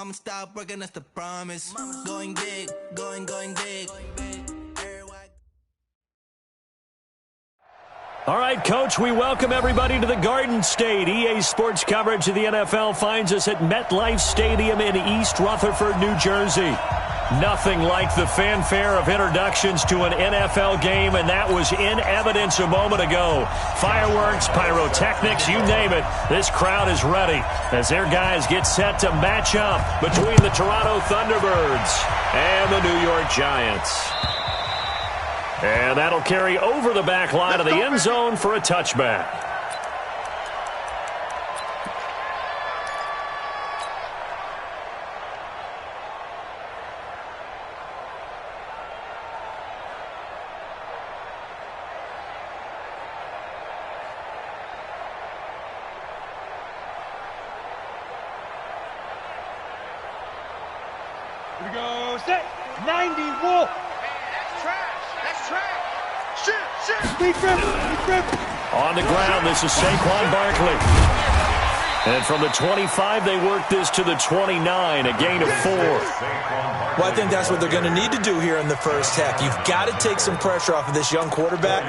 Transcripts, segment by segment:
I'ma stop working, that's the promise. Going big, going big. All right, Coach, we welcome everybody to the Garden State. EA Sports coverage of the NFL finds us at MetLife Stadium in East Rutherford, New Jersey. Nothing like the fanfare of introductions to an NFL game, and that was in evidence a moment ago. Fireworks, pyrotechnics, you name it. This crowd is ready as their guys get set to match up between the Toronto Thunderbirds and the New York Giants. And that'll carry over the back line of the end zone for a touchback. Here we go, set, 90, Wolf. That's trash, that's trash. Shoot. Deep grip. On the ground, this is Saquon Barkley. And from the 25, they work this to the 29, a gain of 4. Well, I think that's what they're going to need to do here in the first half. You've got to take some pressure off of this young quarterback,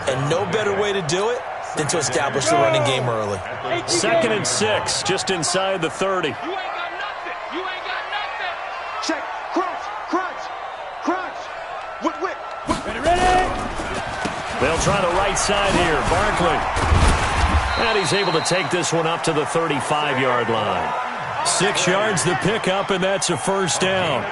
and no better way to do it than to establish the running game early. 2nd and 6, just inside the 30. You ain't got nothing. You ain't got nothing. Check. Crunch. Whip. Ready. They'll try the right side here. Barkley. And he's able to take this one up to the 35-yard line. 6 yards the pickup, and that's a first down.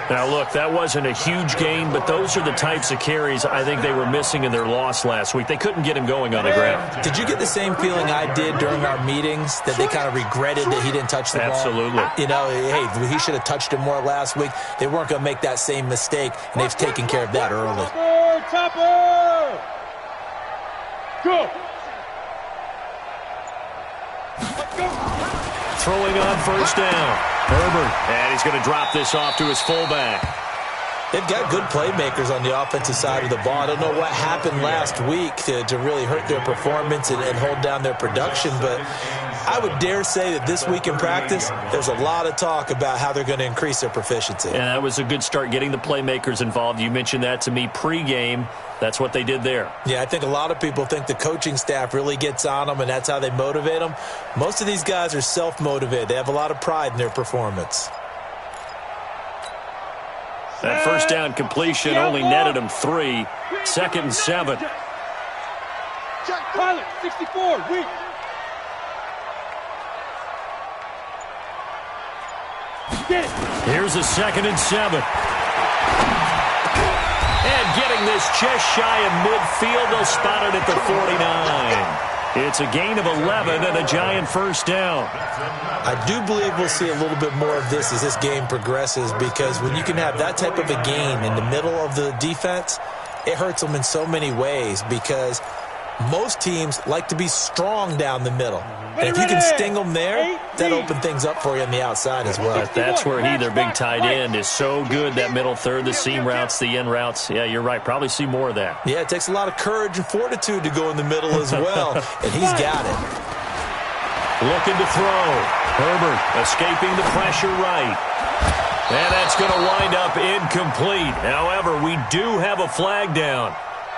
Now, look, that wasn't a huge gain, but those are the types of carries I think they were missing in their loss last week. They couldn't get him going on the ground. Did you get the same feeling I did during our meetings, that they kind of regretted that he didn't touch the ball? Absolutely. You know, hey, he should have touched it more last week. They weren't going to make that same mistake, and they've taken care of that early. Topper! Go! Throwing on first down. Herbert. And he's going to drop this off to his fullback. They've got good playmakers on the offensive side of the ball. I don't know what happened last week to really hurt their performance and hold down their production, but I would dare say that this week in practice, there's a lot of talk about how they're going to increase their proficiency. And that was a good start, getting the playmakers involved. You mentioned that to me pregame. That's what they did there. Yeah, I think a lot of people think the coaching staff really gets on them, and that's how they motivate them. Most of these guys are self-motivated. They have a lot of pride in their performance. That first down completion only netted him 3. 2nd and 7. Pilot, 64, weak. Here's a 2nd and 7. And getting this just shy of midfield, they'll spot it at the 49. It's a gain of 11 and a Giant first down. I do believe we'll see a little bit more of this as this game progresses, because when you can have that type of a gain in the middle of the defense, it hurts them in so many ways, because most teams like to be strong down the middle. And if you can sting them there, that opens things up for you on the outside as well. But that's where he, their big tight end, is so good, that middle third, the seam routes, the in routes. Yeah, you're right. Probably see more of that. Yeah, it takes a lot of courage and fortitude to go in the middle as well, and he's got it. Looking to throw. Herbert escaping the pressure right. And that's going to wind up incomplete. However, we do have a flag down.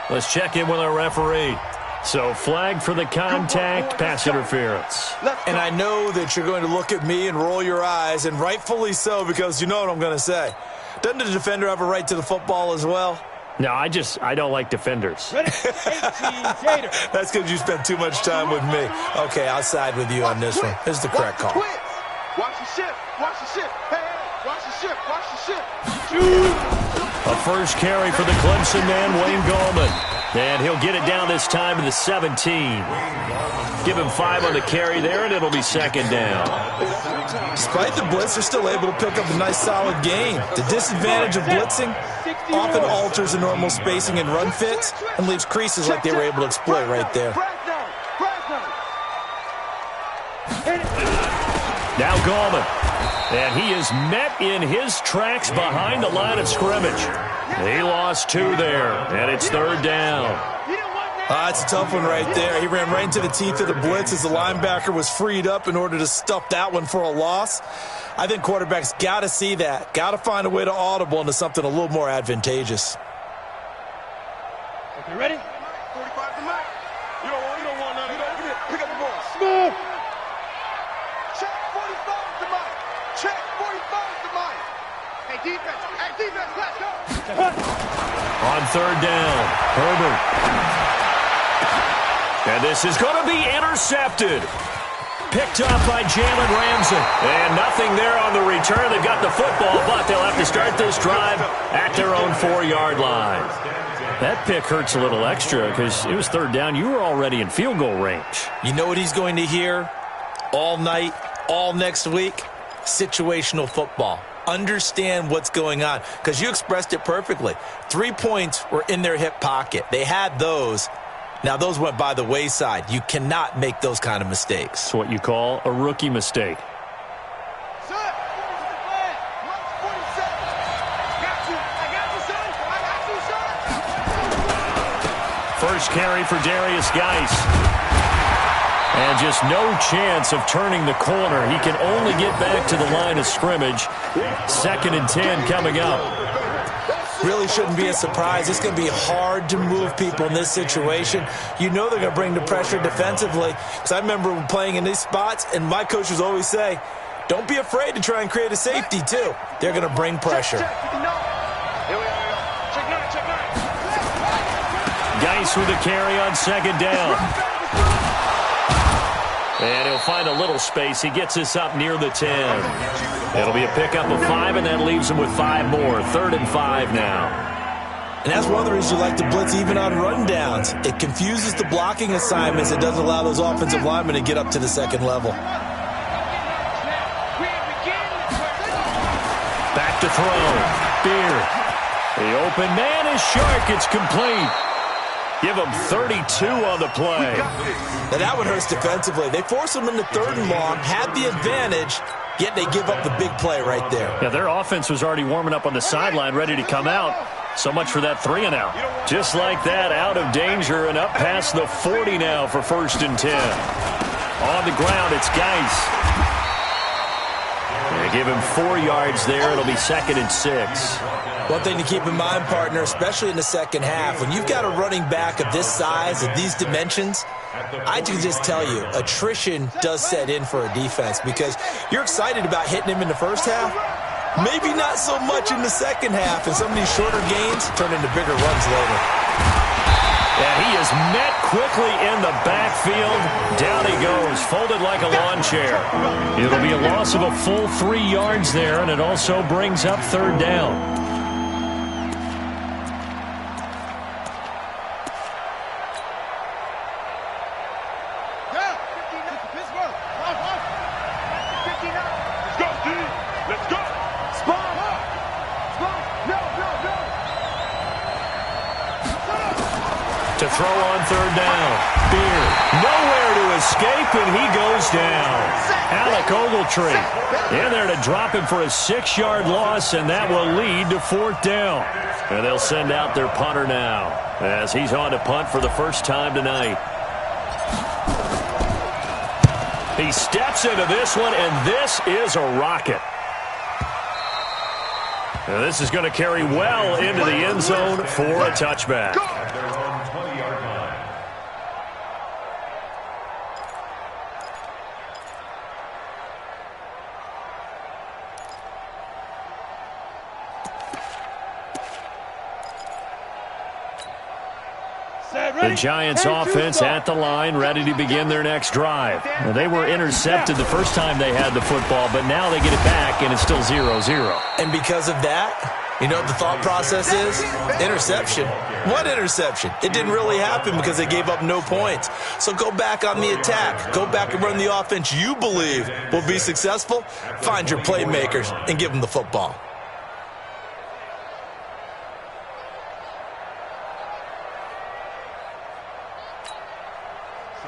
Let's check in with our referee. So, flag for the contact, pass interference. And I know that you're going to look at me and roll your eyes, and rightfully so, because you know what I'm going to say. Doesn't the defender have a right to the football as well? No, I don't like defenders. That's because you spend too much time with me. Okay, I'll side with you on this one. This is the correct call. Watch the ship. Hey, watch the ship. Shoot. A first carry for the Clemson man, Wayne Gallman. And he'll get it down this time to the 17. Give him 5 on the carry there, and it'll be 2nd down. Despite the blitz, they're still able to pick up a nice, solid gain. The disadvantage of blitzing often alters the normal spacing and run fits and leaves creases like they were able to exploit right there. Now Gallman. And he is met in his tracks behind the line of scrimmage. He lost 2 there, and it's 3rd down. That's a tough one right there. He ran right into the teeth of the blitz as the linebacker was freed up in order to stuff that one for a loss. I think quarterbacks got to see that. Got to find a way to audible into something a little more advantageous. Okay, ready? 45 to Mike. You don't want none of that. Pick up the ball. Smooth. Check 45 to Mike. Check 45 to Mike. Hey, defense, let's go. On third down, Herbert. And this is going to be intercepted. Picked up by Jalen Ramsey. And nothing there on the return. They've got the football, but they'll have to start this drive at their own 4-yard line. That pick hurts a little extra because it was third down. You were already in field goal range. You know what he's going to hear all night, all next week? Situational football. Understand what's going on, because you expressed it perfectly. 3 points were in their hip pocket. They had those. Now, those went by the wayside. You cannot make those kind of mistakes. It's what you call a rookie mistake. First carry for Darius Geis. And just no chance of turning the corner. He can only get back to the line of scrimmage. 2nd and 10 coming up. Really shouldn't be a surprise. It's going to be hard to move people in this situation. You know they're going to bring the pressure defensively. Because I remember playing in these spots, and my coaches always say, don't be afraid to try and create a safety, too. They're going to bring pressure. Geis with a carry on 2nd down. And he'll find a little space. He gets this up near the 10. It'll be a pickup of 5, and that leaves him with 5 more. 3rd and 5 now. And that's one of the reasons you like to blitz even on rundowns. It confuses the blocking assignments. It doesn't allow those offensive linemen to get up to the 2nd level. Back to throw. Beard. The open man is Shark. It's complete. Give them 32 on the play. Now that one hurts defensively. They force them into 3rd and long, had the advantage, yet they give up the big play right there. Yeah, their offense was already warming up on the sideline, ready to come out. So much for that 3 and out. Just like that, out of danger and up past the 40 now for 1st and 10. On the ground, it's Geis. They give him 4 yards there. It'll be 2nd and 6. One thing to keep in mind, partner, especially in the second half, when you've got a running back of this size, of these dimensions, I can just tell you, attrition does set in for a defense because you're excited about hitting him in the first half, maybe not so much in the second half, and some of these shorter gains turn into bigger runs later. And he is met quickly in the backfield. Down he goes, folded like a lawn chair. It'll be a loss of a full 3 yards there, and it also brings up 3rd down. To throw on 3rd down. Beard. Nowhere to escape, and he goes down. Alec Ogletree in there to drop him for a 6-yard loss, and that will lead to 4th down. And they'll send out their punter now as he's on to punt for the first time tonight. He steps into this one, and this is a rocket. And this is going to carry well into the end zone for a touchback. The Giants offense at the line, ready to begin their next drive. Well, they were intercepted the first time they had the football, but now they get it back, and it's still 0-0. And because of that, you know what the thought process is? Interception. What interception? It didn't really happen because they gave up no points. So go back on the attack. Go back and run the offense you believe will be successful. Find your playmakers and give them the football.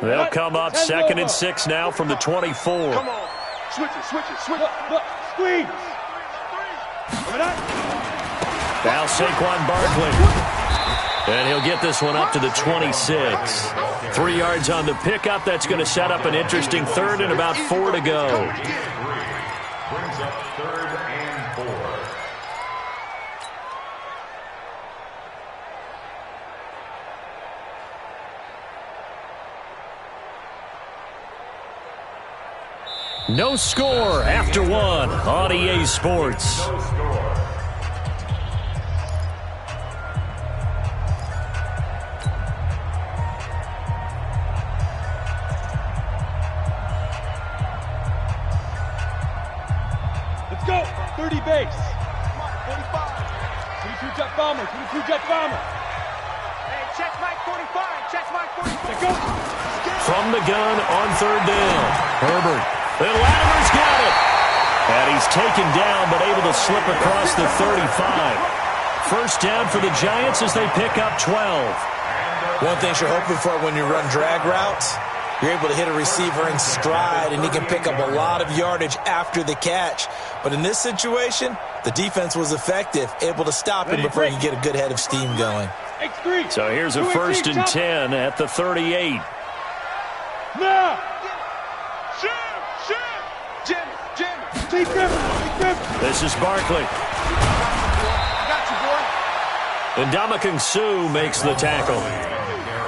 They'll come up 2nd and 6 now from the 24. Come on. Switch it. Look, squeeze. Now Saquon Barkley. And he'll get this one up to the 26. 3 yards on the pickup. That's going to set up an interesting 3rd and about 4 to go. brings up 3rd and 4. No score after one on EA Sports. No score. Let's go. 30 base. 45. 22 jet bomber. 22 jet bomber. Hey, check Mike 45. Check Mike 45. Let's go. From the gun on 3rd down. Herbert. And Latimer's got it. And he's taken down but able to slip across the 35. First down for the Giants as they pick up 12. One thing you're hoping for when you run drag routes, you're able to hit a receiver in stride, and he can pick up a lot of yardage after the catch. But in this situation, the defense was effective, able to stop him before he could get a good head of steam going. X3. So here's a 1st and 10 at the 38. Now. Shoot! Shoot! Jim! Jim! Take them. This is Barkley. I got you, boy. And Ndamukong Suh makes the tackle.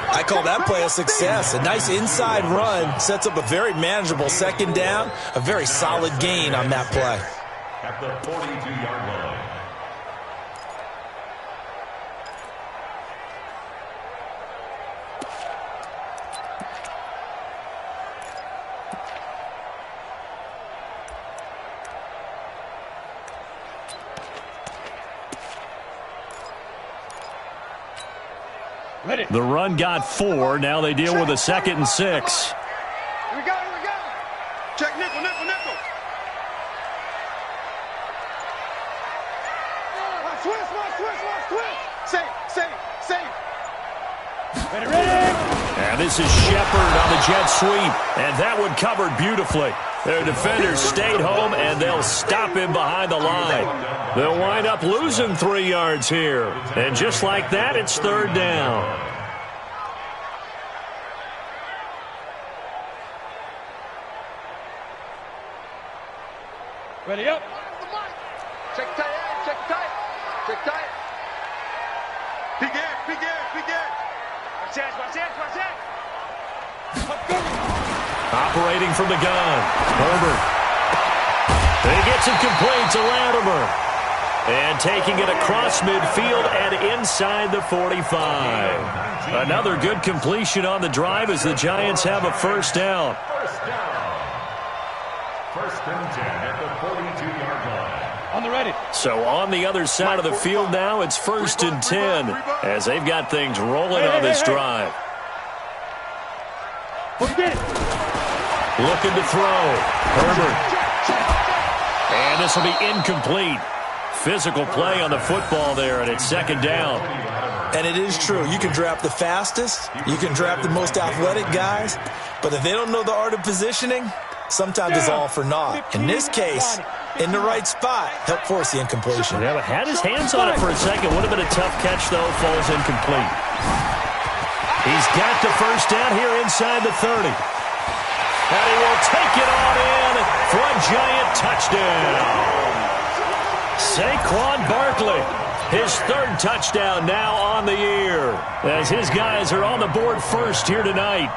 I call that play a success. A nice inside run sets up a very manageable 2nd down, a very solid gain on that play. At the 42-yard line. Ready. The run got 4. Now they deal with a 2nd and 6. Here we go. Here we go. Check nickel, nickel, nickel. Watch twist, watch twist, watch twist. Safe, safe, safe. Ready, ready. And this is Shepard on the jet sweep. And that one covered beautifully. Their defenders stayed home, and they'll stop him behind the line. They'll wind up losing 3 yards here. And just like that, it's 3rd down. Ready up. Check tight, check tight, check tight. Peek in, peek in, peek in. Watch this, watch this, watch this. Let's go. Operating from the gun. Herbert. He gets it complete to Latimer. And taking it across midfield and inside the 45. Another good completion on the drive as the Giants have a 1st down. First down. 1st and 10 at the 42-yard line. On the ready. So on the other side of the field now, it's 1st and 10 as they've got things rolling on this drive. Forget it. Looking to throw. Herbert. And this will be incomplete. Physical play on the football there, and it's 2nd down. And it is true. You can draft the fastest. You can draft the most athletic guys. But if they don't know the art of positioning, sometimes it's all for naught. In this case, in the right spot, helped force the incompletion. Yeah, but had his hands on it for a second. Would have been a tough catch, though. Falls incomplete. He's got the 1st down here inside the 30. And he will take it on in for a Giant touchdown. Saquon Barkley, his 3rd touchdown now on the year, as his guys are on the board first here tonight.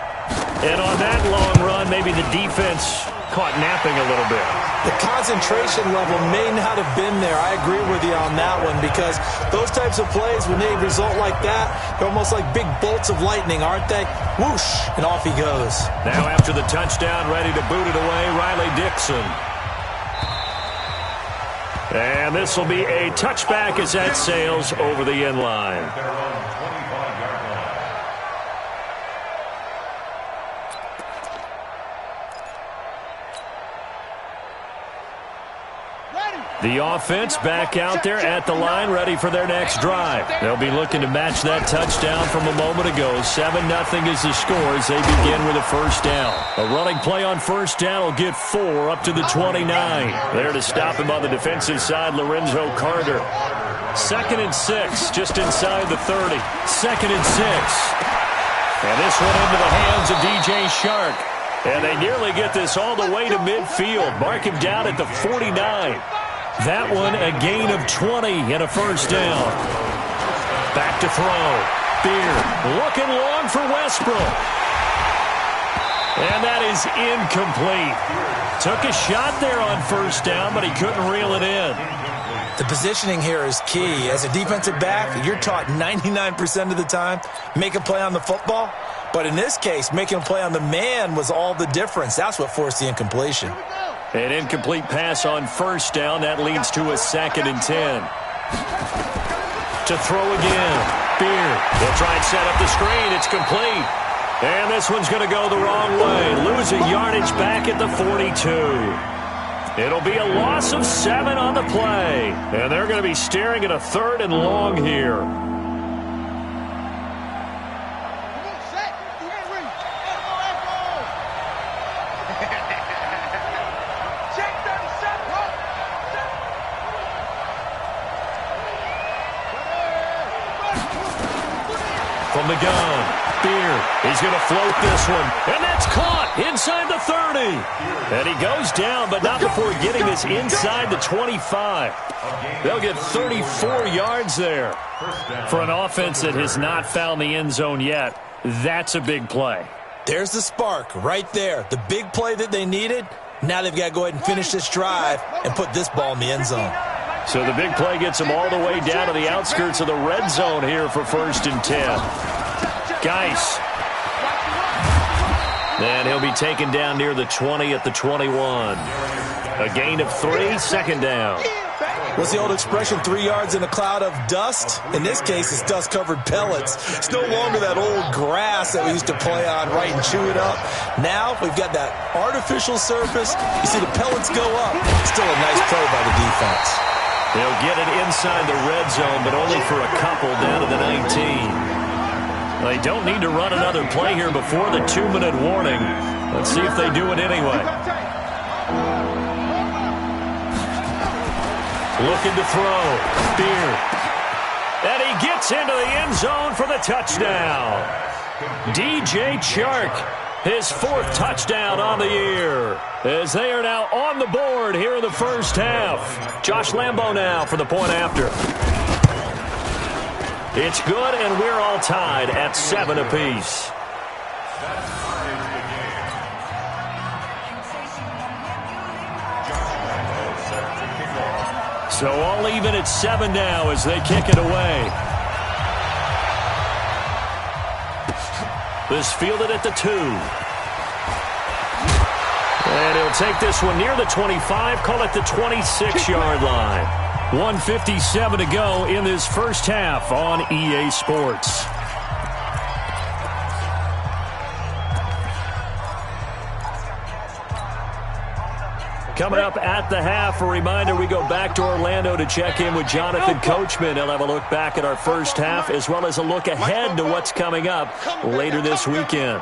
And on that long run, maybe the defense caught napping a little bit. The concentration level may not have been there. I agree with you on that one, because those types of plays, when they result like that, they're almost like big bolts of lightning, aren't they? Whoosh, and off he goes. Now after the touchdown, ready to boot it away, Riley Dixon. And this will be a touchback as that sails over the end line. The offense back out there at the line, ready for their next drive. They'll be looking to match that touchdown from a moment ago. 7-0 is the score as they begin with a 1st down. A running play on 1st down will get 4 up to the 29. There to stop him on the defensive side, Lorenzo Carter. 2nd and 6, just inside the 30. 2nd and 6. And this one into the hands of DJ Shark. And they nearly get this all the way to midfield. Mark him down at the 49. That one a gain of 20 and a first down. Back to throw. Beard looking long for Westbrook. And that is incomplete. Took a shot there on first down, but he couldn't reel it in. The positioning here is key. As a defensive back, you're taught 99% of the time, make a play on the football. But in this case, making a play on the man was all the difference. That's what forced the incompletion. An incomplete pass on first down. That leads to a 2nd and 10. To throw again. Beard. They'll try and set up the screen. It's complete. And this one's going to go the wrong way. Losing yardage back at the 42. It'll be a loss of 7 on the play. And they're going to be staring at a 3rd and long here. From the gun, Beard. He's going to float this one. And that's caught inside the 30. And he goes down, but not before getting this inside the 25. They'll get 34 yards there. For an offense that has not found the end zone yet, that's a big play. There's the spark right there. The big play that they needed. Now they've got to go ahead and finish this drive and put this ball in the end zone. So the big play gets him all the way down to the outskirts of the red zone here for 1st and 10. Geis. And he'll be taken down near the 20 at the 21. A gain of 3, 2nd down. What's the old expression, 3 yards in a cloud of dust? In this case, it's dust-covered pellets. It's no longer that old grass that we used to play on, right, and chew it up. Now we've got that artificial surface. You see the pellets go up. Still a nice play by the defense. They'll get it inside the red zone, but only for a couple down to the 19. They don't need to run another play here before the 2-minute warning. Let's see if they do it anyway. Looking to throw. Beard. And he gets into the end zone for the touchdown. DJ Chark, his 4th touchdown on the year, as they are now on the board here in the first half. Josh Lambo now for the point after. It's good, and we're all tied at 7 apiece. So all even at 7 now as they kick it away. This fielded at the 2. And he'll take this one near the 25, call it the 26-yard line. 1:57 to go in this first half on EA Sports. Coming up at the half, a reminder, we go back to Orlando to check in with Jonathan Coachman. He'll have a look back at our first half as well as a look ahead to what's coming up later this weekend.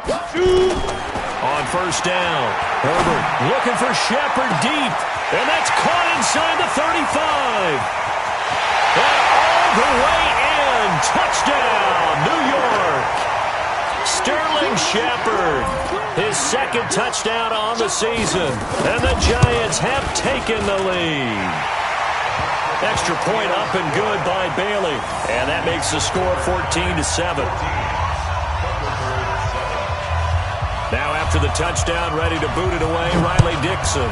On first down, Herbert looking for Shepard deep, and that's caught inside the 35. And all the way in, touchdown, New York. Sterling Shepard, his 2nd touchdown on the season, and the Giants have taken the lead. Extra point up and good by Bailey, and that makes the score 14-7. Now after the touchdown, ready to boot it away, Riley Dixon.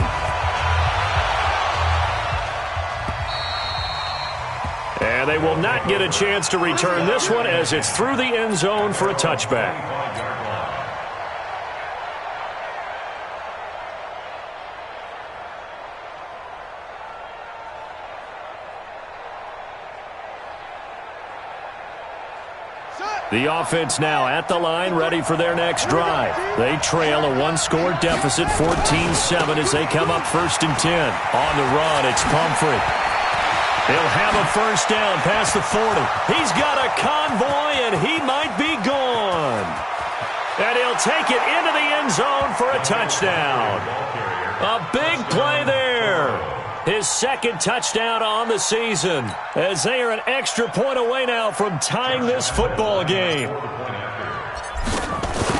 And they will not get a chance to return this one as it's through the end zone for a touchback. The offense now at the line, ready for their next drive. They trail a 1-score deficit, 14-7 as they come up 1st and 10. On the run, it's Pumphrey. He'll have a first down past the 40. He's got a convoy, and he might be gone. And he'll take it into the end zone for a touchdown. A big play there. His 2nd touchdown on the season, as they are an extra point away now from tying this football game.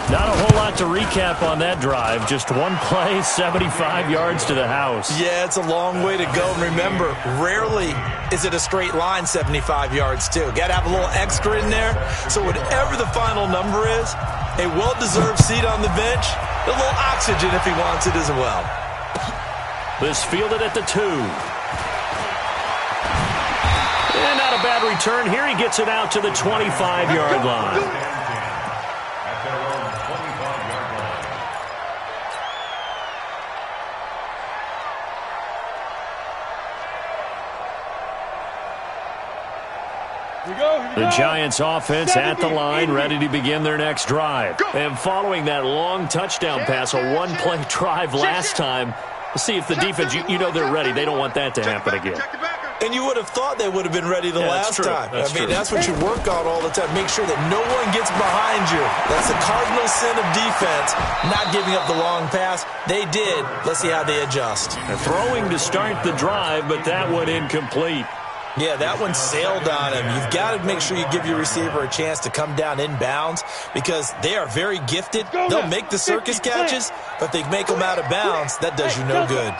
Not a whole lot to recap on that drive. Just one play, 75 yards to the house. Yeah, it's a long way to go. Remember, rarely is it a straight line 75 yards, too. Got to have a little extra in there. So whatever the final number is, a well-deserved seat on the bench, a little oxygen if he wants it as well. This fielded at the 2. And not a bad return here. He gets it out to the 25-yard line. The Giants offense at the line, ready to begin their next drive. And following that long touchdown pass, a one-play drive last time, let's see if the defense, you know they're ready. They don't want that to happen again. And you would have thought they would have been ready the last time. That's what you work on all the time. Make sure that no one gets behind you. That's the cardinal sin of defense, not giving up the long pass. They did. Let's see how they adjust. They're throwing to start the drive, but that one incomplete. Yeah, that one sailed on him. You've got to make sure you give your receiver a chance to come down inbounds because they are very gifted. They'll make the circus catches, but they make them out of bounds. That does you no good.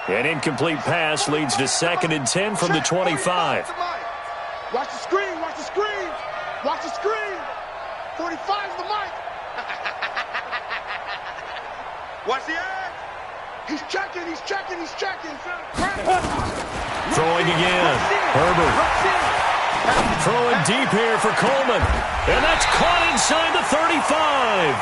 An incomplete pass leads to 2nd and 10 from the 25. Watch the screen, watch the screen, watch the screen. 45's the mic. Watch the edge. He's checking, he's checking, he's checking. Throwing again. Herbert. Throwing deep here for Coleman. And that's caught inside the 35.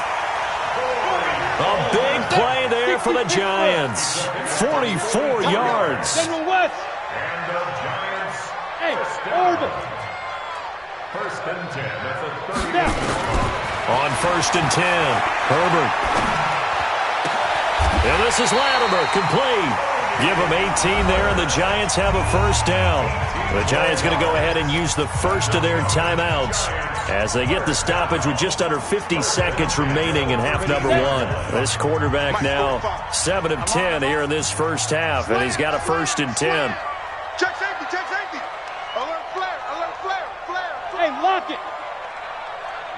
A big play there for the Giants. 44 yards. General West. And the Giants. Hey, Orville. 1st and 10 at the 30. On 1st and 10, Herbert. And this is Latimer, complete. Give them 18 there, and the Giants have a 1st down. The Giants going to go ahead and use the first of their timeouts as they get the stoppage with just under 50 seconds remaining in half number 1. This quarterback now 7 of 10 here in this first half, and he's got a 1st and 10. Check safety, check safety. Alert flare, alert flare, flare. Hey, lock it.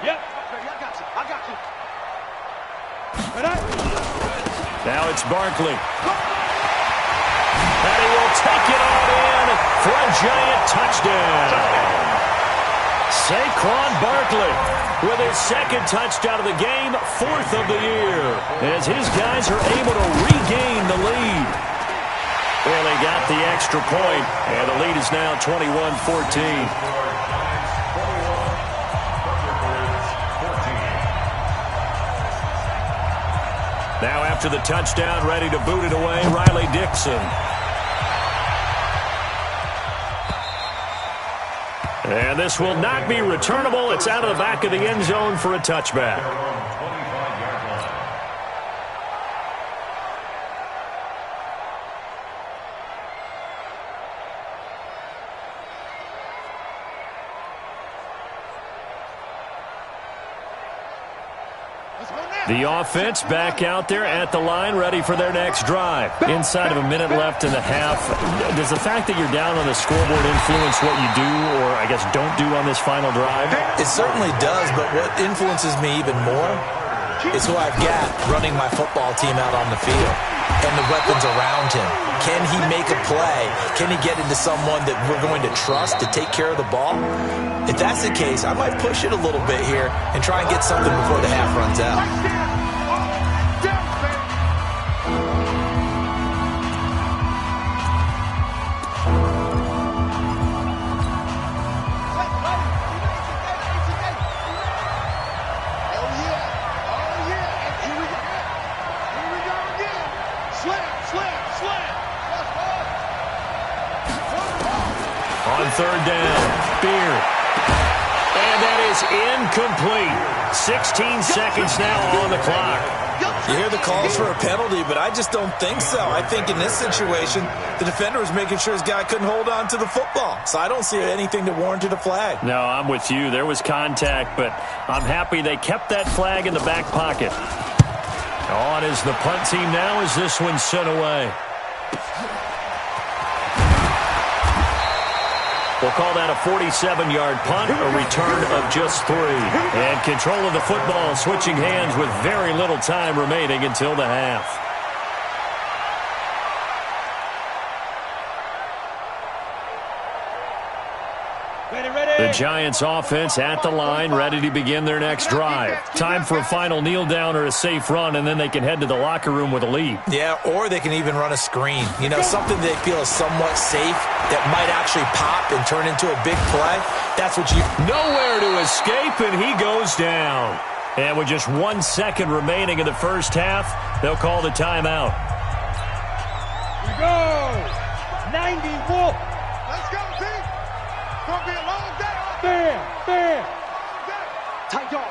Yep. I got you, I got you. Now it's Barkley. And he will take it all in for a Giant touchdown. Saquon Barkley with his 2nd touchdown of the game, 4th of the year, as his guys are able to regain the lead. Well, they got the extra point, and the lead is now 21-14. Now after the touchdown, ready to boot it away, Riley Dixon. And this will not be returnable. It's out of the back of the end zone for a touchback. The offense back out there at the line, ready for their next drive. Inside of a minute left in the half, does the fact that you're down on the scoreboard influence what you do or, I guess, don't do on this final drive? It certainly does, but what influences me even more is who I've got running my football team out on the field and the weapons around him. Can he make a play? Can he get into someone that we're going to trust to take care of the ball? If that's the case, I might push it a little bit here and try and get something before the half runs out. On 3rd down, Beer. And that is incomplete. 16 seconds now on the clock. You hear the calls for a penalty, but I just don't think so. I think in this situation, the defender was making sure his guy couldn't hold on to the football. So I don't see anything that warranted a flag. No, I'm with you. There was contact, but I'm happy they kept that flag in the back pocket. On is the punt team now as this one's sent away. We'll call that a 47-yard punt, a return of just 3. And control of the football switching hands with very little time remaining until the half. The Giants offense at the line, ready to begin their next drive. Time for a final kneel down or a safe run, and then they can head to the locker room with a lead. Yeah, or they can even run a screen. You know, something they feel is somewhat safe that might actually pop and turn into a big play. That's what you... Nowhere to escape, and he goes down. And with just 1 second remaining in the first half, they'll call the timeout. We go! 90 Wolf! Let's go, team! Gonna be a long day. Bam! Tight dog.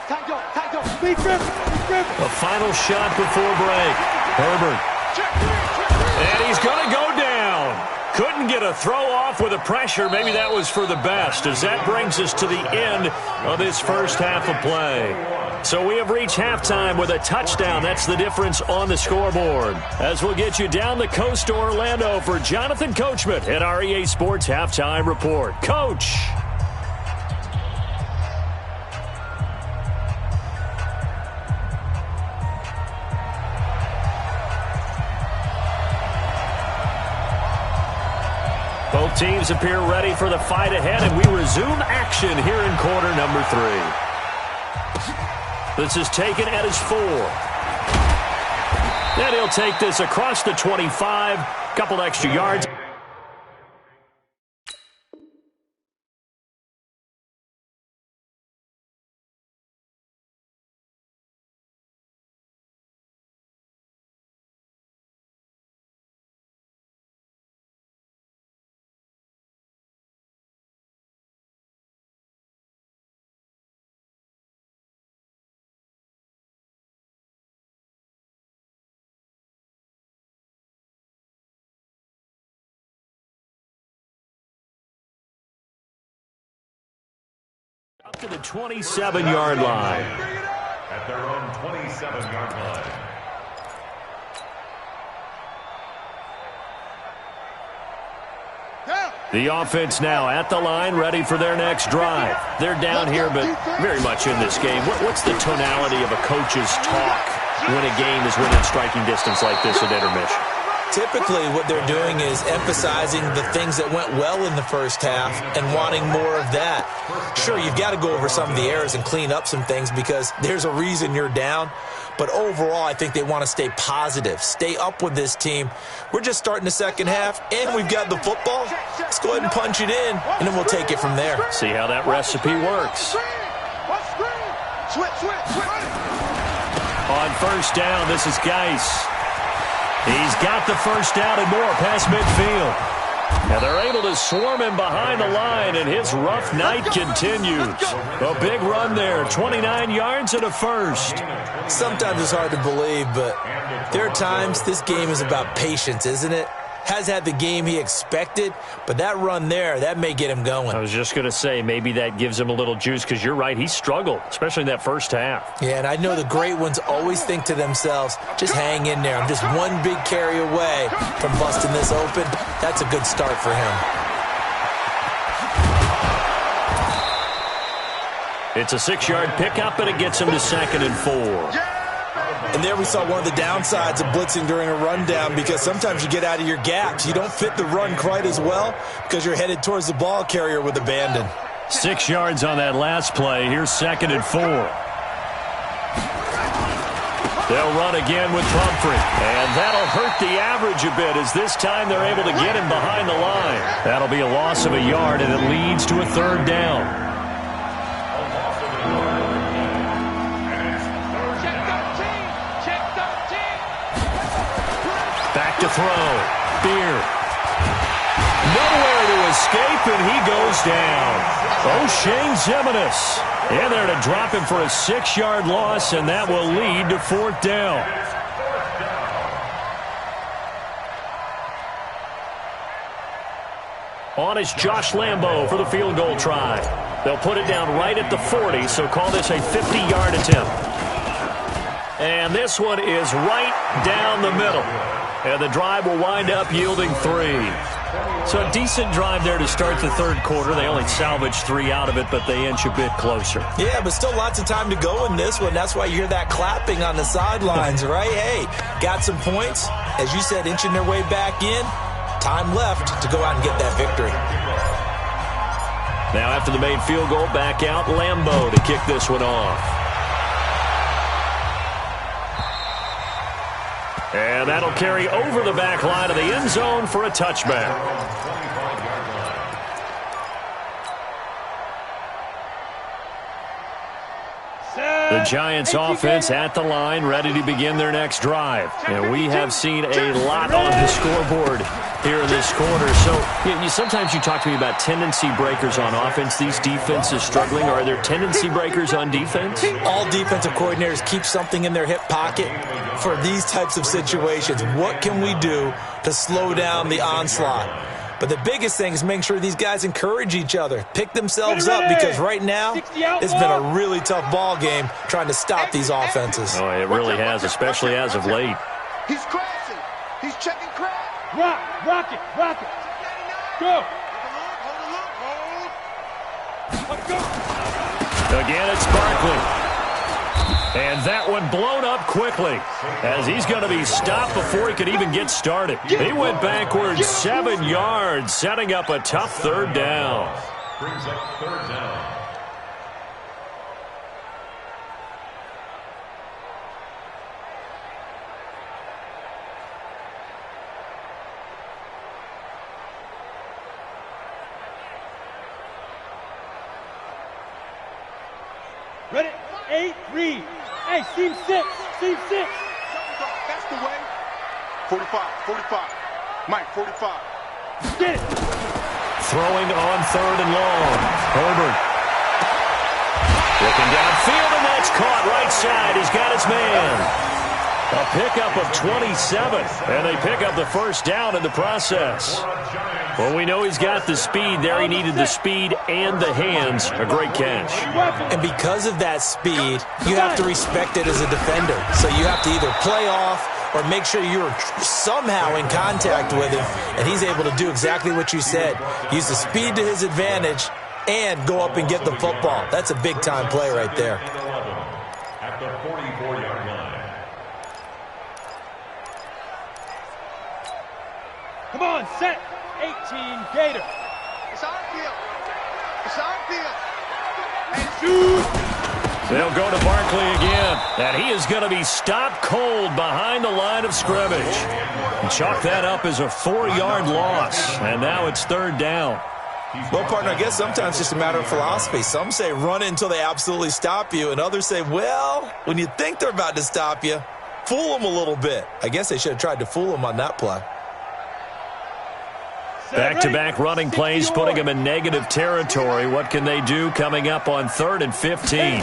Big grip! A final shot before break. Herbert. And he's going to go down. Couldn't get a throw off with the pressure. Maybe that was for the best, as that brings us to the end of this first half of play. So we have reached halftime with a touchdown. That's the difference on the scoreboard. As we'll get you down the coast to Orlando for Jonathan Coachman at our EA Sports Halftime Report. Coach. Both teams appear ready for the fight ahead, and we resume action here in quarter number 3. This is taken at his 4. And he'll take this across the 25, couple extra yards. Up to the 27-yard line. At their own 27-yard line. The offense now at the line, ready for their next drive. They're down here, but very much in this game. What's the tonality of a coach's talk when a game is within striking distance like this at intermission? Typically, what they're doing is emphasizing the things that went well in the first half and wanting more of that. Sure, you've got to go over some of the errors and clean up some things because there's a reason you're down. But overall, I think they want to stay positive, stay up with this team. We're just starting the second half, and we've got the football. Let's go ahead and punch it in, and then we'll take it from there. See how that recipe works. On first down, this is Geis. He's got the first down and more past midfield. And they're able to swarm him behind the line, and his rough night continues. A big run there, 29 yards and a first. Sometimes it's hard to believe, but there are times this game is about patience, isn't it? Has had the game he expected, but that run there, that may get him going. I was just going to say, maybe that gives him a little juice, because you're right, he struggled, especially in that first half. Yeah, and I know the great ones always think to themselves, just hang in there. I'm just one big carry away from busting this open. That's a good start for him. It's a 6-yard pickup, and it gets him to 2nd and 4. And there we saw one of the downsides of blitzing during a rundown, because sometimes you get out of your gaps. You don't fit the run quite as well because you're headed towards the ball carrier with abandon. 6 yards on that last play. Here's 2nd and 4. They'll run again with Pumphrey. And that'll hurt the average a bit, as this time they're able to get him behind the line. That'll be a loss of a yard, and it leads to a 3rd down. Back to throw. Beard. Nowhere to escape, and he goes down. O'Shane Zimenez. And they're to drop him for a 6-yard loss, and that will lead to 4th down. On is Josh Lambo for the field goal try. They'll put it down right at the 40, so call this a 50-yard attempt. And this one is right down the middle. And the drive will wind up yielding 3. So a decent drive there to start the third quarter. They only salvaged 3 out of it, but they inch a bit closer. Yeah, but still lots of time to go in this one. That's why you hear that clapping on the sidelines, right? Hey, got some points. As you said, inching their way back in. Time left to go out and get that victory. Now after the made field goal, back out Lambeau to kick this one off. And that'll carry over the back line of the end zone for a touchback. The Giants offense at the line, ready to begin their next drive. And we have seen a lot on the scoreboard here in this quarter. So sometimes you talk to me about tendency breakers on offense. These defenses struggling. Are there tendency breakers on defense? All defensive coordinators keep something in their hip pocket for these types of situations. What can we do to slow down the onslaught? But the biggest thing is making sure these guys encourage each other, pick themselves up, because right now it's been a really tough ball game trying to stop these offenses. Oh, it really has, especially as of late. He's crashing. He's checking crash. Rock it. Go. Let's go. Again, it's Barkley. And that one blown up quickly as he's going to be stopped before he could even get started. He went backwards 7 yards, setting up a tough third down. Brings up third down. Ready? 8-3. Hey, seam 6. That's the way. 45. Mike, 45. Get it. Throwing on third and long. Herbert. Looking downfield, and that's caught right side. He's got his man. A pickup of 27, and they pick up the first down in the process. Well, we know he's got the speed there. He needed the speed and the hands. A great catch. And because of that speed, you have to respect it as a defender. So you have to either play off or make sure you're somehow in contact with him, and he's able to do exactly what you said. Use the speed to his advantage and go up and get the football. That's a big-time play right there. At the 44-yard line. Come on, set. 18, Gator. It's our field. And Shoot. They'll go to Barkley again, and he is going to be stopped cold behind the line of scrimmage. And chalk that up as a 4-yard loss, and now it's third down. Well, partner, I guess sometimes it's just a matter of philosophy. Some say run it until they absolutely stop you, and others say, well, when you think they're about to stop you, fool them a little bit. I guess they should have tried to fool them on that play. Back-to-back running plays, putting them in negative territory. What can they do coming up on 3rd and 15?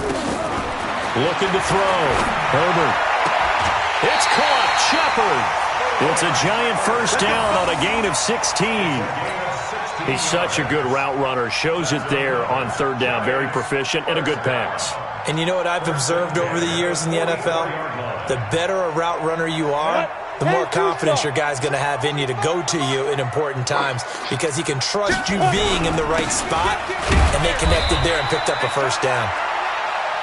Looking to throw. Herbert. It's caught. Shepard. It's a giant first down on a gain of 16. He's such a good route runner. Shows it there on third down. Very proficient and a good pass. And you know what I've observed over the years in the NFL? The better a route runner you are, the more confidence your guy's going to have in you to go to you in important times, because he can trust you being in the right spot, and they connected there and picked up a first down.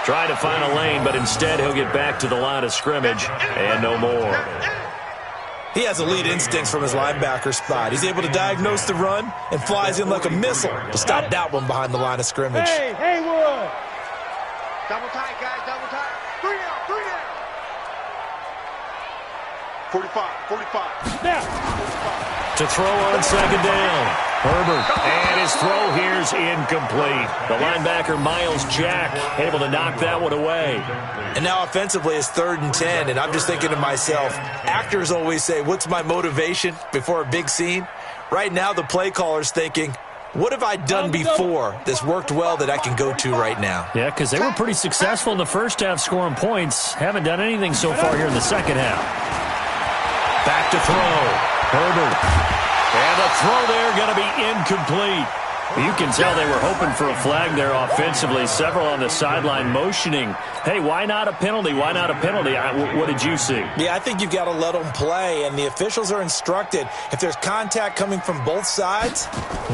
Trying to find a lane, but instead he'll get back to the line of scrimmage and no more. He has elite instincts from his linebacker spot. He's able to diagnose the run and flies in like a missile to stop that one behind the line of scrimmage. Hey, Haywood. double tight, guys, double tight. 3 down. 45. Now. To throw on second down. Herbert. And his throw here's incomplete. The linebacker, Miles Jack, able to knock that one away. And now offensively it's 3rd and 10, and I'm just thinking to myself, actors always say, what's my motivation before a big scene? Right now the play caller's thinking, what have I done before that's worked well that I can go to right now? Yeah, because they were pretty successful in the first half scoring points. Haven't done anything so far here in the second half. Back to throw. Herbert. And the throw there going to be incomplete. You can tell they were hoping for a flag there offensively. Several on the sideline motioning, hey, why not a penalty? Why not a penalty? What did you see? Yeah, I think you've got to let them play, and the officials are instructed. If there's contact coming from both sides,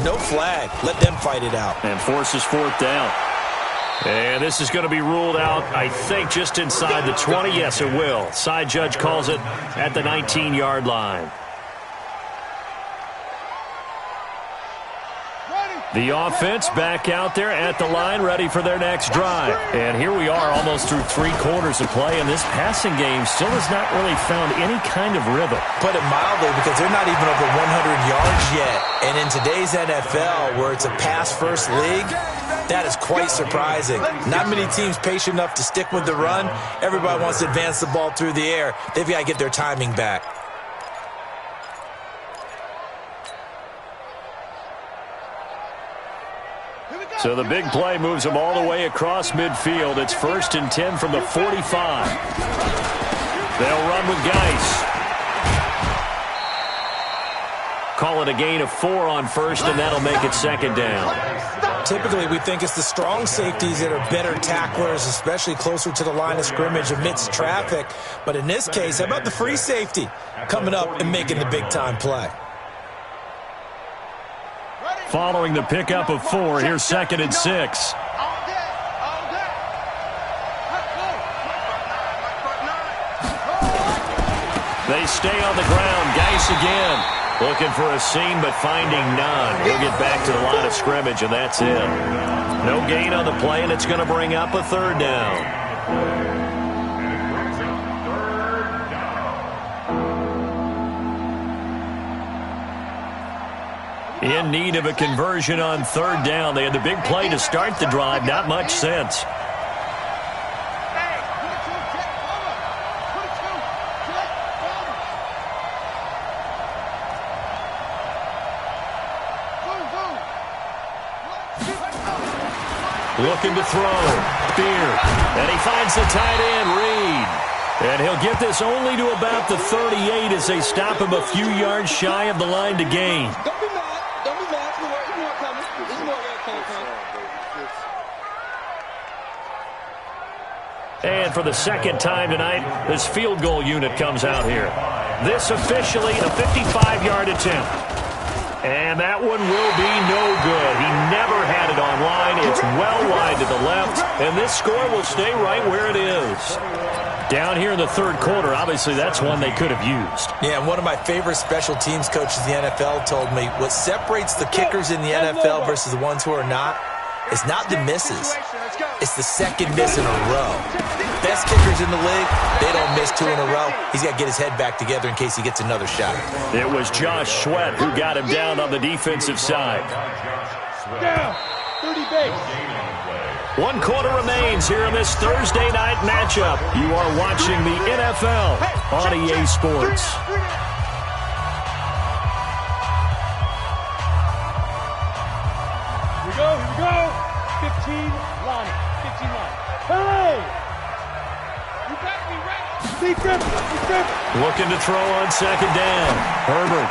no flag. Let them fight it out. And forces fourth down. And this is going to be ruled out, I think, just inside the 20. Yes, it will. Side judge calls it at the 19-yard line. The offense back out there at the line, ready for their next drive. And here we are almost through 3 quarters of play, and this passing game still has not really found any kind of rhythm. Put it mildly, because they're not even over 100 yards yet. And in today's NFL, where it's a pass-first league, that is quite surprising. Not many teams patient enough to stick with the run. Everybody wants to advance the ball through the air. They've got to get their timing back. So the big play moves them all the way across midfield. It's 1st and 10 from the 45. They'll run with Geis. Call it a gain of 4 on first, and that'll make it 2nd down. Typically, we think it's the strong safeties that are better tacklers, especially closer to the line of scrimmage amidst traffic. But in this case, how about the free safety coming up and making the big-time play? Following the pickup of 4, here's 2nd and 6. They stay on the ground. Geis again. Looking for a seam, but finding none. He'll get back to the line of scrimmage, and that's it. No gain on the play, and it's going to bring up a 3rd down. In need of a conversion on 3rd down. They had the big play to start the drive. Not much sense. Looking to throw. Beard. And he finds the tight end, Reed. And he'll get this only to about the 38 as they stop him a few yards shy of the line to gain. And for the 2nd time tonight, this field goal unit comes out here. This officially a 55-yard attempt. And that one will be no good. He never had it on line. It's well wide to the left, and this score will stay right where it is. Down here in the 3rd quarter, obviously that's one they could have used. Yeah, and one of my favorite special teams coaches in the NFL told me what separates the kickers in the NFL versus the ones who are not is not the misses. It's the 2nd miss in a row. Best kickers in the league, they don't miss 2 in a row. He's got to get his head back together in case he gets another shot. It was Josh Sweat who got him down on the defensive side. Down, 30 base. 1 quarter remains here in this Thursday night matchup. You are watching the NFL on EA Sports. Here we go. 15, Lonnie. 15, Lonnie. Hey! You got me right. Deep grip. Looking to throw on 2nd down. Herbert.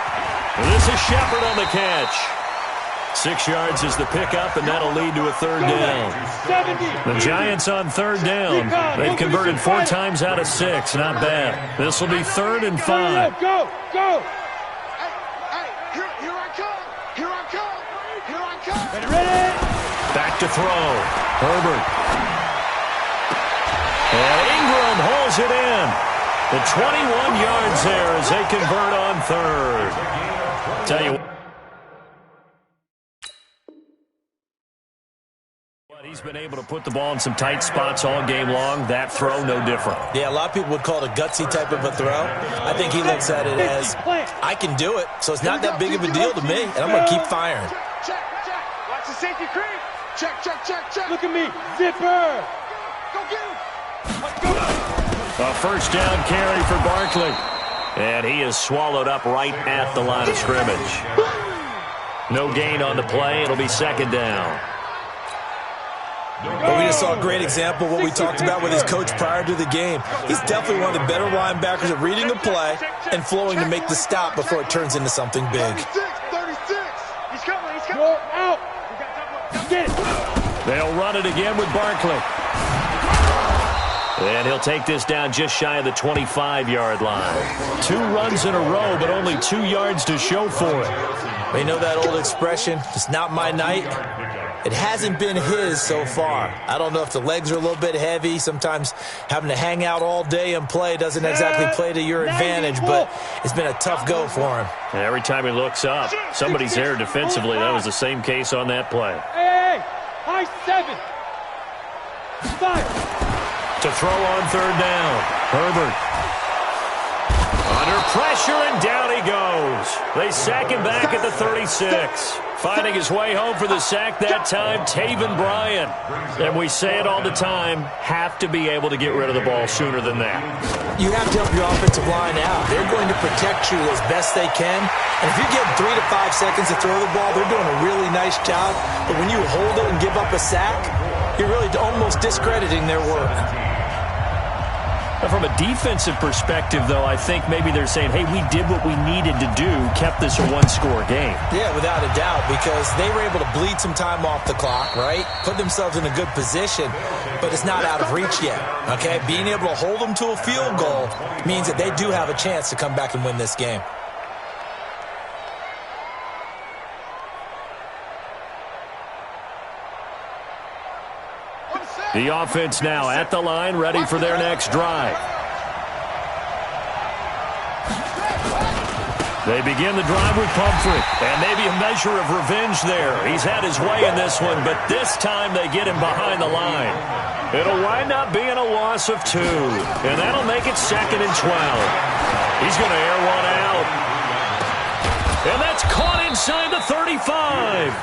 And this is Shepard on the catch. 6 yards is the pickup, and that'll lead to a 3rd down. The Giants on 3rd down. They've converted 4 times out of 6. Not bad. This will be 3rd and 5. Go! Here I come. Ready? Back to throw. Herbert. And Ingram hauls it in. The 21 yards there as they convert on 3rd. Tell you what. He's been able to put the ball in some tight spots all game long. That throw, no different. Yeah, a lot of people would call it a gutsy type of a throw. I think he looks at it as, I can do it, so it's not that big of a deal to me, and I'm going to keep firing. Check. Watch the safety creep. Check. Look at me. Zipper. Go get him. A 1st down carry for Barkley. And he is swallowed up right at the line of scrimmage. No gain on the play. It'll be 2nd down. But we just saw a great example of what we talked about with his coach prior to the game. He's definitely one of the better linebackers at reading a play and flowing to make the stop before it turns into something big. 36. He's coming. Go out. Get it. They'll run it again with Barkley. And he'll take this down just shy of the 25-yard line. 2 runs in a row, but only 2 yards to show for it. You know that old expression, it's not my night? It hasn't been his so far. I don't know if the legs are a little bit heavy. Sometimes having to hang out all day and play doesn't exactly play to your advantage, but it's been a tough go for him. And every time he looks up, somebody's there defensively. That was the same case on that play. Hey, high 7. 5. To throw on 3rd down. Herbert. Under pressure, and down he goes. They sack him back at the 36. Finding his way home for the sack that time, Taven Bryan. And we say it all the time, have to be able to get rid of the ball sooner than that. You have to help your offensive line out. They're going to protect you as best they can. And if you're getting 3 to 5 seconds to throw the ball, they're doing a really nice job. But when you hold it and give up a sack, you're really almost discrediting their work. From a defensive perspective, though, I think maybe they're saying, hey, we did what we needed to do, kept this a 1-score game. Yeah, without a doubt, because they were able to bleed some time off the clock, right? Put themselves in a good position, but it's not out of reach yet, okay? Being able to hold them to a field goal means that they do have a chance to come back and win this game. The offense now at the line, ready for their next drive. They begin the drive with Pumphrey, and maybe a measure of revenge there. He's had his way in this one, but this time they get him behind the line. It'll wind up being a loss of 2, and that'll make it 2nd and 12. He's going to air one out. And that's caught inside the 35.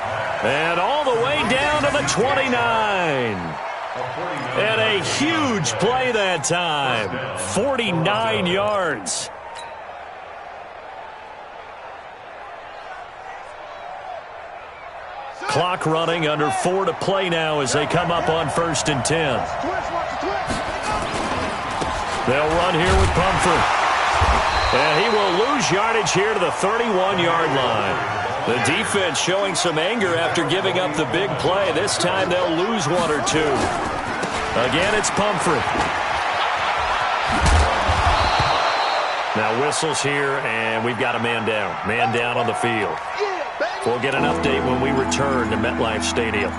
And all the way down to the 29. And a huge play that time. 49 yards. Clock running, under 4 to play now as they come up on 1st and 10. They'll run here with Pumphrey. And he will lose yardage here to the 31-yard line. The defense showing some anger after giving up the big play. This time they'll lose 1 or 2. Again, it's Pumphrey. Now whistles here, and we've got a man down. Man down on the field. We'll get an update when we return to MetLife Stadium.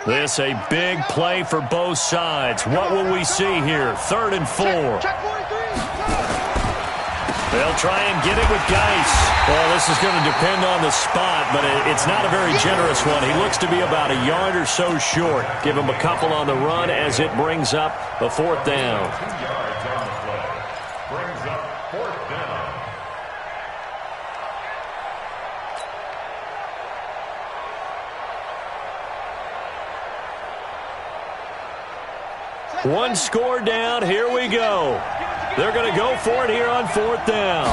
This a big play for both sides. What will we see here? 3rd and 4. They'll try and get it with Geis. Well, this is going to depend on the spot, but it's not a very generous one. He looks to be about a yard or so short. Give him a couple on the run as it brings up a 4th down. 2 yards on the play. Brings up 4th down. One score down. Here we go. They're going to go for it here on 4th down.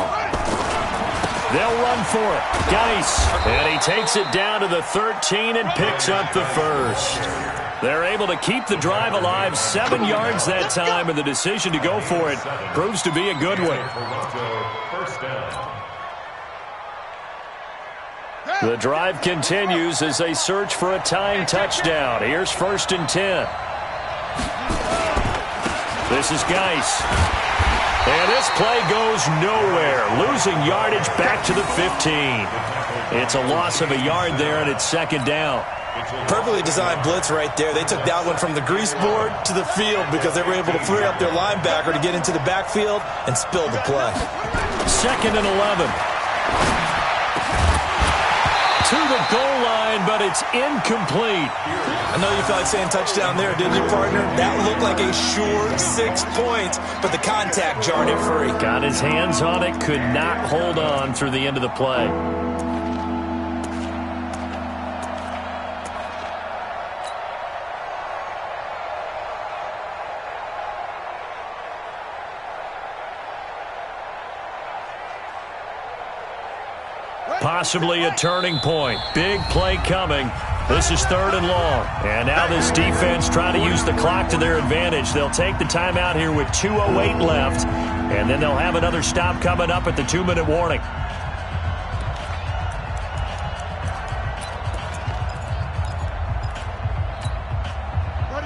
They'll run for it. Geis. And he takes it down to the 13 and picks up the 1st. They're able to keep the drive alive. 7 yards that time, and the decision to go for it proves to be a good one. The drive continues as they search for a tying touchdown. Here's 1st and 10. This is Geis. And this play goes nowhere. Losing yardage back to the 15. It's a loss of a yard there, and it's 2nd down. Perfectly designed blitz right there. They took that one from the grease board to the field because they were able to free up their linebacker to get into the backfield and spill the play. 2nd and 11. To the goal line, but it's incomplete. I know you felt like saying touchdown there, didn't you, partner? That looked like a sure 6 points, but the contact jarred it free. Got his hands on it, could not hold on through the end of the play. Possibly a turning point. Big play coming. This is 3rd and long. And now this defense trying to use the clock to their advantage. They'll take the timeout here with 2:08 left. And then they'll have another stop coming up at the 2-minute warning.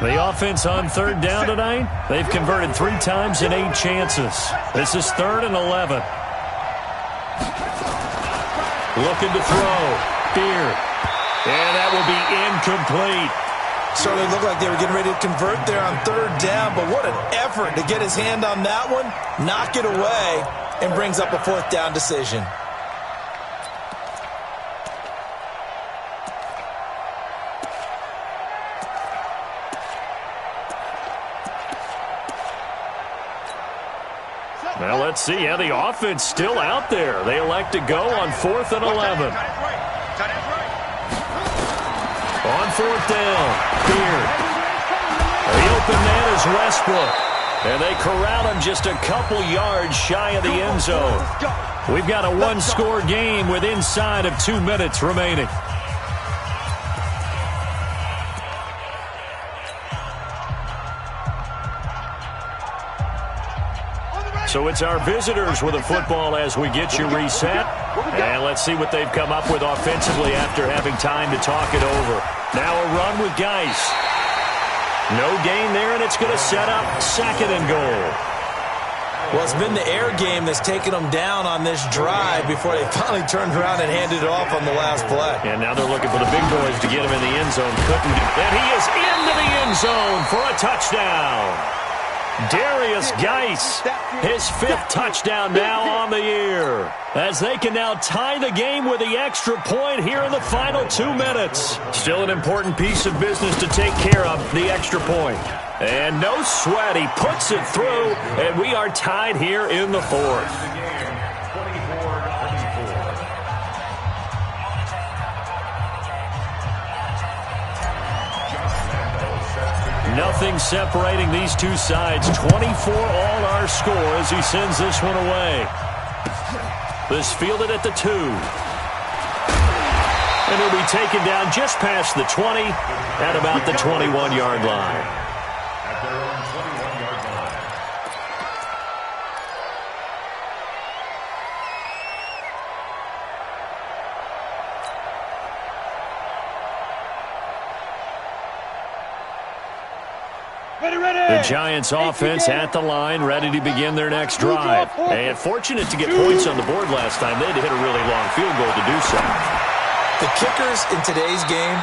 The offense on 3rd down tonight, they've converted 3 times in 8 chances. This is 3rd and 11. Looking to throw. Beard. And that will be incomplete. Certainly looked like they were getting ready to convert there on 3rd down, but what an effort to get his hand on that one, knock it away, and brings up a 4th down decision. Well, let's see how the offense still out there. They elect to go on 4th and 11. On 4th down, Beard. The open man is Westbrook. And they corral him just a couple yards shy of the end zone. We've got a 1-score game with inside of 2 minutes remaining. So it's our visitors with the football as we get you reset. And let's see what they've come up with offensively after having time to talk it over. Now a run with Geis. No gain there, and it's going to set up 2nd and goal. Well, it's been the air game that's taken them down on this drive before they finally turned around and handed it off on the last play. And now they're looking for the big boys to get him in the end zone. Couldn't do that. He is into the end zone for a touchdown. Darius Geis, his 5th touchdown now on the year, as they can now tie the game with the extra point here in the final 2 minutes. Still an important piece of business to take care of, the extra point. And no sweat, he puts it through, and we are tied here in the 4th. Nothing separating these two sides. 24 all our score as he sends this one away. This fielded at the 2. And he'll be taken down just past the 20 at about the 21-yard line. At their own 21-yard line. The Giants offense at the line, ready to begin their next drive. And fortunate to get points on the board last time. They had to hit a really long field goal to do so. The kickers in today's game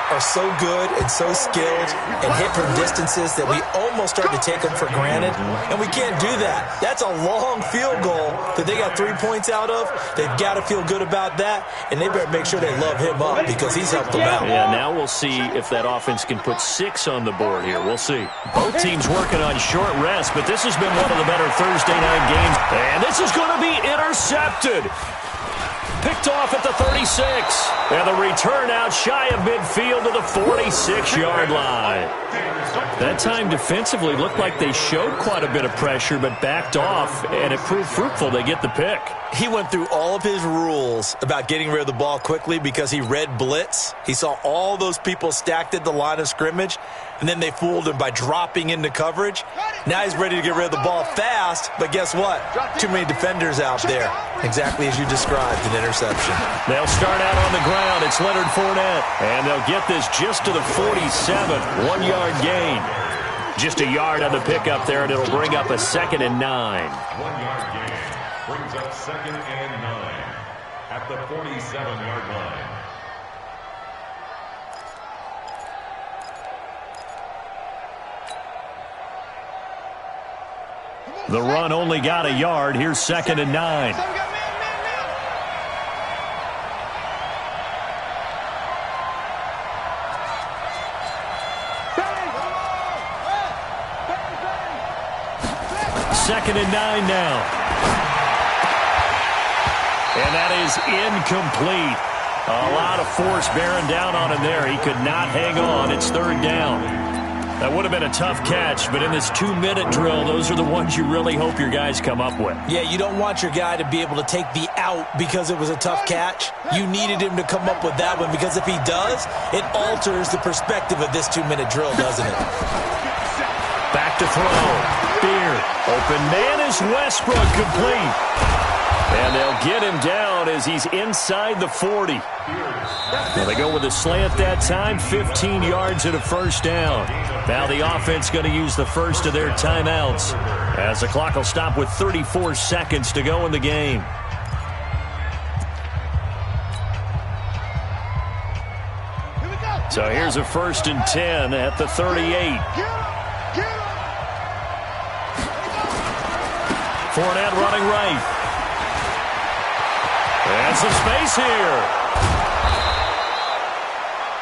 are so good and so skilled and hit from distances that we almost start to take them for granted, and we can't do that. That's a long field goal that they got 3 points out of. They've got to feel good about that, and they better make sure they love him up because he's helped them out. Yeah, now we'll see if that offense can put 6 on the board here. We'll see. Both teams working on short rest, but this has been one of the better Thursday night games, and this is going to be intercepted. Picked off at the 36. And the return out shy of midfield to the 46-yard line. That time defensively looked like they showed quite a bit of pressure but backed off, and it proved fruitful. They get the pick. He went through all of his rules about getting rid of the ball quickly because he read blitz. He saw all those people stacked at the line of scrimmage, and then they fooled him by dropping into coverage. Now he's ready to get rid of the ball fast, but guess what? Too many defenders out there. Exactly as you described, an interception. They'll start out on the ground. It's Leonard Fournette, and they'll get this just to the 47. 1-yard gain. Just a yard on the pickup there, and it'll bring up a 2nd and 9. 1-yard gain brings up 2nd and 9 at the 47-yard line. The run only got a yard. Here's 2nd and 9. Second and 9 now. And that is incomplete. A lot of force bearing down on him there. He could not hang on. It's 3rd down. That would have been a tough catch, but in this 2-minute drill, those are the ones you really hope your guys come up with. Yeah, you don't want your guy to be able to take the out because it was a tough catch. You needed him to come up with that one, because if he does, it alters the perspective of this 2-minute drill, doesn't it? Back to throw. Beer. Open man is Westbrook, complete. And they'll get him down as he's inside the 40. Now they go with a slant that time, 15 yards and a first down. Now the offense going to use the first of their timeouts as the clock will stop with 34 seconds to go in the game. So here's a 1st and 10 at the 38. Fournette running right. And some space here.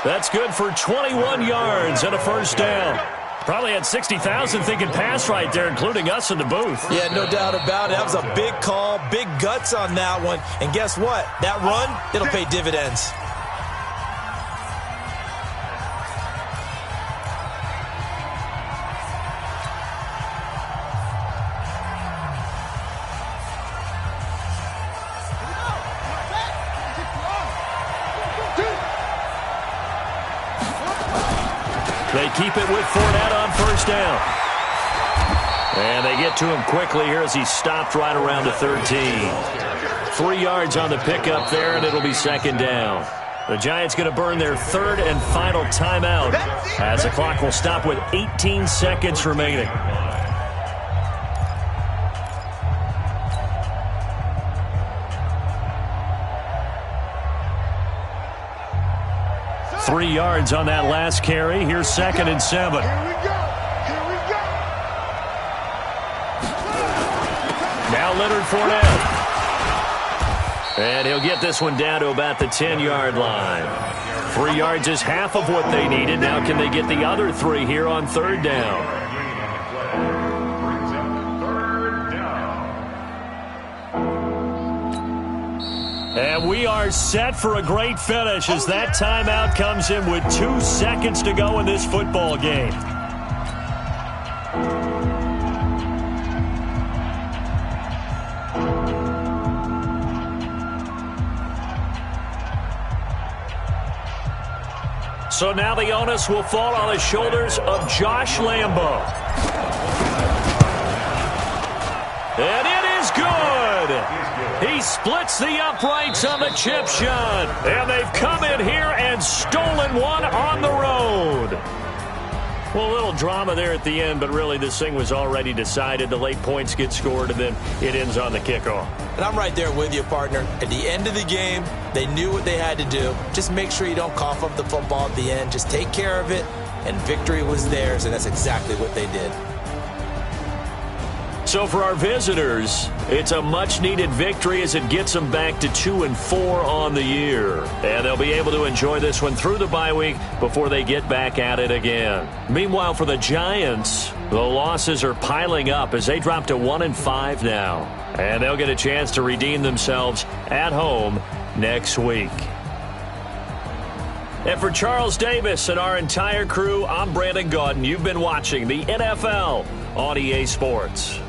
That's good for 21 yards and a first down. Probably had 60,000 thinking pass right there, including us in the booth. Yeah, no doubt about it. That was a big call, big guts on that one. And guess what? That run, it'll pay dividends. They keep it with Fournette on first down. And they get to him quickly here as he stopped right around the 13. 3 yards on the pickup there, and it'll be second down. The Giants going to burn their 3rd and final timeout as the clock will stop with 18 seconds remaining. Three yards on that last carry. Here's 2nd and 7. Here we go. Here we go. Now Leonard Fournette. And he'll get this one down to about the 10-yard line. 3 yards is half of what they needed. Now can they get the other 3 here on 3rd down? And we are set for a great finish as that timeout comes in with 2 seconds to go in this football game. So now the onus will fall on the shoulders of Josh Lambo. And it is good. He splits the uprights on the chip shot. And they've come in here and stolen one on the road. Well, a little drama there at the end, but really this thing was already decided. The late points get scored, and then it ends on the kickoff. And I'm right there with you, partner. At the end of the game, they knew what they had to do. Just make sure you don't cough up the football at the end. Just take care of it, and victory was theirs, and that's exactly what they did. So for our visitors, it's a much-needed victory as it gets them back to 2-4 on the year. And they'll be able to enjoy this one through the bye week before they get back at it again. Meanwhile, for the Giants, the losses are piling up as they drop to 1-5 now. And they'll get a chance to redeem themselves at home next week. And for Charles Davis and our entire crew, I'm Brandon Gaudin. You've been watching the NFL on EA Sports.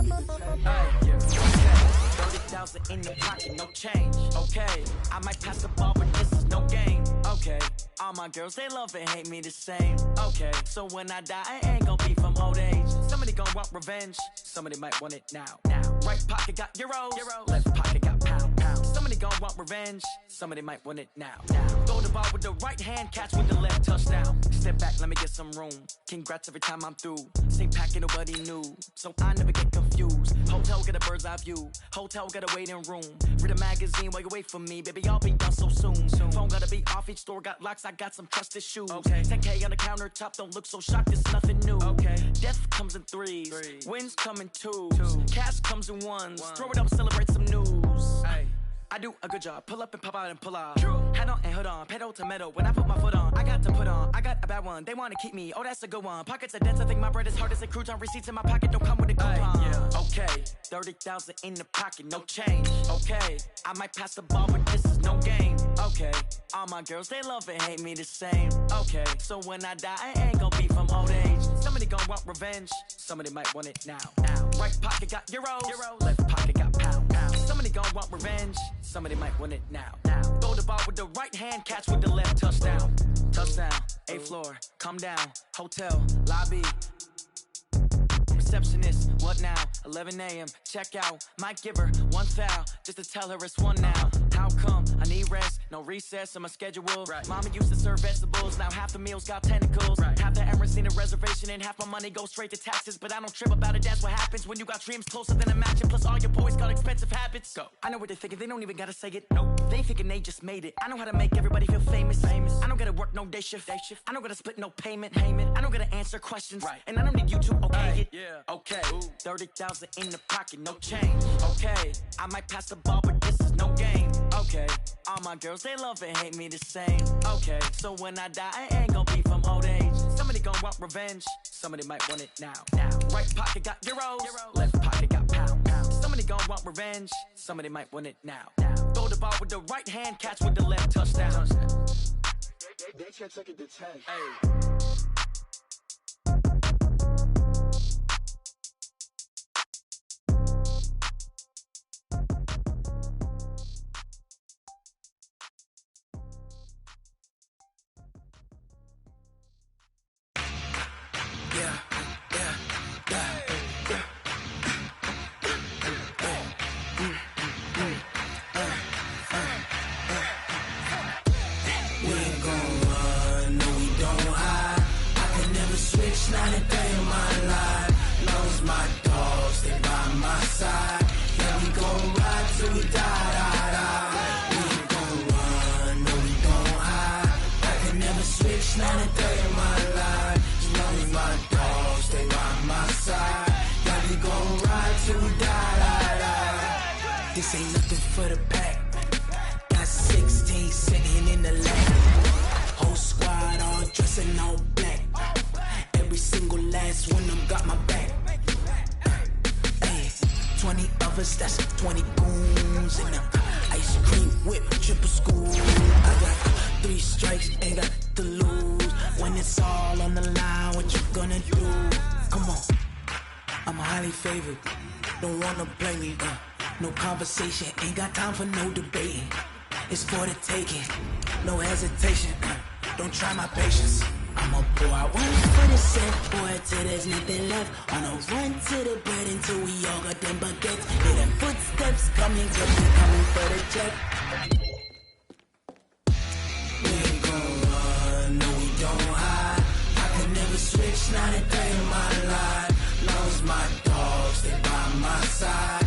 30,000 in the pocket, no change. Okay, I might pass the ball, but this is no game. Okay, all my girls, they love and hate me the same. Okay, so when I die, I ain't gon' be from old age. Somebody gon' want revenge, somebody might want it now. Right pocket got euros, left pocket got pounds. Somebody gon' want revenge, somebody might want it now. Throw the ball with the right hand, catch with the left, touchdown. Step back, let me get some room. Congrats every time I'm through. Same packet, nobody knew, so I never get confused. Hotel get a bird's eye view, hotel got a waiting room. Read a magazine while you wait for me, baby, I'll be done so soon. Phone gotta be off, each store got locks, I got some trusted shoes. 10K on the countertop, don't look so shocked, it's nothing new. Death comes in threes, wins come in twos, cash comes in ones. Throw it up, celebrate some news. I do a good job, pull up and pop out and pull off. Head on and hood on, pedal to metal. When I put my foot on, I got to put on. I got a bad one, they wanna keep me, oh that's a good one. Pockets are dense, I think my bread is hard as a crouton. Receipts in my pocket don't come with a coupon. Okay, 30,000 in the pocket, no change. Okay, I might pass the ball, but this is no game. Okay, all my girls, they love and hate me the same. Okay, so when I die, I ain't gon' be from old age. Somebody gon' want revenge, somebody might want it now. Right pocket got euros, left pocket got pounds. Somebody gon' want revenge, somebody might want it now. Throw the ball with the right hand, catch with the left, touchdown. Touchdown, 8th floor, come down, hotel, lobby. Receptionist, what now? 11 a.m., check out. Might give her one foul, just to tell her it's one now. How come? I need rest, no recess in my schedule. Mama used to serve vegetables, now half the meals got tentacles. Half the Emirates need a reservation and half my money goes straight to taxes. But I don't trip about it, that's what happens when you got dreams closer than a match. And plus all your boys got expensive habits. Go. I know what they're thinking, they don't even gotta say it. Nope. They thinking they just made it. I know how to make everybody feel famous. I don't gotta work no day shift. I don't gotta split no payment. I don't gotta answer questions. And I don't need you to okay it. Okay, 30,000 in the pocket, no change. Okay, I might pass the ball, but this is no game. Okay, all my girls, they love and hate me the same. Okay, so when I die, I ain't gon' be from old age. Somebody gon' want revenge, somebody might want it now. Right pocket got euros, left pocket got pounds. Somebody gon' want revenge, somebody might want it now. Throw the ball with the right hand, catch with the left, touchdown. They can't take it to 10. Not a day in my life. Knows my dogs, stay by my side. Yeah, we gon' ride till we die. We ain't gon' run, no, we gon' hide. I can never switch, not a day in my life. As long as my dogs stay by my side. Yeah, we gon' ride till we die. This ain't nothing for the pack. Got 16 sitting in the lap. Whole squad all dressing all black. Every single last one of them got my back. Hey, 20 of us, that's 20 goons. And the ice cream whip, triple school. I got 3 strikes, ain't got to lose. When it's all on the line, what you gonna do? Come on, I'm highly favored. Don't wanna play me, no conversation, ain't got time for no debating. It's for the taking, no hesitation. Don't try my patience. I'm a boy, I went for the set, boy, till there's nothing left. On a run to the bread until we all got them baguettes. Hear them footsteps coming, cause we coming for the check. We ain't gon' run, no, we don't hide. I can never switch, not a day in my life. Long as my dogs stay by my side.